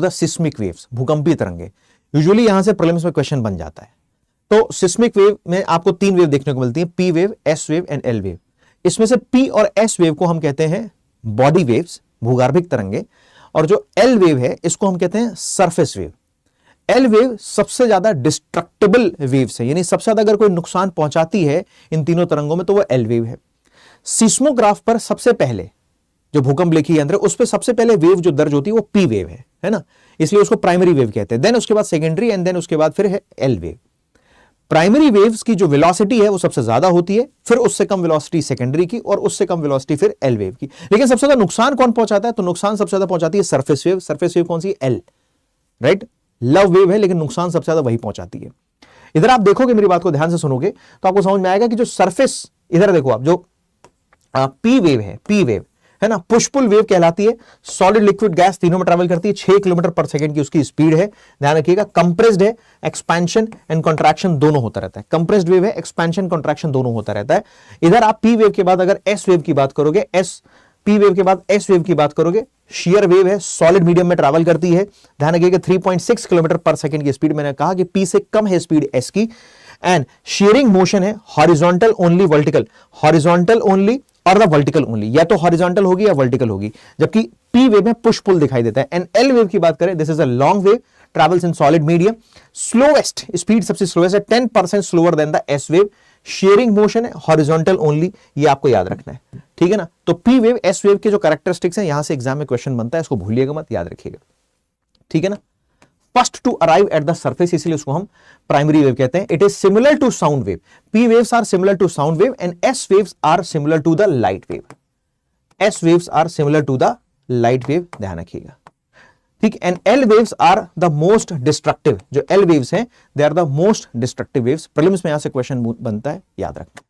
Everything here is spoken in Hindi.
द सिस्मिक वेव्स, भूकंपीय तरंगे। यूजुअली यहां से प्रीलिम्स में क्वेश्चन बन जाता है। तो सिस्मिक वेव में आपको 3 वेव देखने को मिलती है, P wave, S wave and L wave. इसमें से पी और एस वेव को हम कहते हैं बॉडी वेव्स, भूगर्भिक तरंगे, और जो एल वेव है इसको हम कहते हैं सरफेस वेव। एल वेव सबसे ज्यादा डिस्ट्रक्टेबल वेव्स है, यानी सबसे ज्यादा अगर कोई नुकसान पहुंचाती है इन तीनों तरंगों में तो वो एल वेव है। सिस्मोग्राफ पर सबसे पहले जो भूकंप लेखी यंत्र उस पर सबसे पहले वेव जो दर्ज होती है वो पी वेव है ना, इसलिए उसको प्राइमरी वेव कहते हैं। देन उसके बाद सेकेंडरी एंड देन उसके बाद फिर है एल वेव। प्राइमरी वेव्स की जो वेलोसिटी है वो सबसे ज्यादा होती है, फिर उससे कम वेलोसिटी सेकेंडरी की, और उससे कम वेलोसिटी फिर एल वेव की। लेकिन सबसे ज्यादा नुकसान कौन पहुंचाता है, तो नुकसान सबसे ज्यादा पहुंचाती है सरफेस वेव। सरफेस वेव कौन सी, एल, राइट। लव वेव है लेकिन नुकसान सबसे ज्यादा वही पहुंचाती है। इधर आप देखोगे, मेरी बात को ध्यान से सुनोगे तो आपको समझ में आएगा कि जो सरफेस, इधर देखो आप, जो पी वेव है, पी वेव है ना, पुश पुल वेव कहलाती है। सॉलिड लिक्विड गैस तीनों में ट्रैवल करती है, 6 किलोमीटर पर सेकंड की उसकी स्पीड है, ध्यान रखिएगा। कंप्रेस्ड है, एक्सपेंशन एंड कंट्रैक्शन दोनों होता रहता है। कंप्रेस्ड वेव है, एक्सपेंशन कंट्रैक्शन दोनों होता रहता है। इधर आप पी वेव के बाद अगर एस वेव की बात करोगे, पी वेव के बाद एस वेव की बात करोगे, शेयर वेव है, सॉलिड मीडियम में ट्रैवल करती है, ध्यान रखिएगा। 3.6 किलोमीटर पर सेकंड की स्पीड, मैंने कहा कि पी से कम है स्पीड एस की। एंड शेयरिंग मोशन है, horizontal only, vertical, horizontal only और द वर्टिकल ओनली, या तो हॉरिजॉन्टल होगी या वर्टिकल होगी, जबकि पी वेव में पुश पुल दिखाई देता है। एंड एल वेव की बात करें, this is a long wave, travels in solid medium, slowest speed सबसे स्लोएस्ट है, 10% slower then the S wave, sharing motion है, हॉरिजॉन्टल ओनली, ये आपको याद रखना है, ठीक है ना। तो पी वेव एस वेव के जो कैरेक्टरिस्टिक्स हैं यहां से एग्जाम में क्वेश्चन बनता है, इसको भूलिएगा मत, याद रखिएगा, ठीक है ना। First to arrive at the surface, इसलिए उसको हम प्राइमरी वेव कहते हैं। It is similar to sound wave, P waves are similar to sound wave and S waves are similar to the light wave. S waves are similar to the light wave, ध्यान रखिएगा, ठीक। And L waves are the most destructive, जो एल वेव्स हैं they are the most destructive waves. Prelims में यहां से क्वेश्चन बनता है, याद रखना।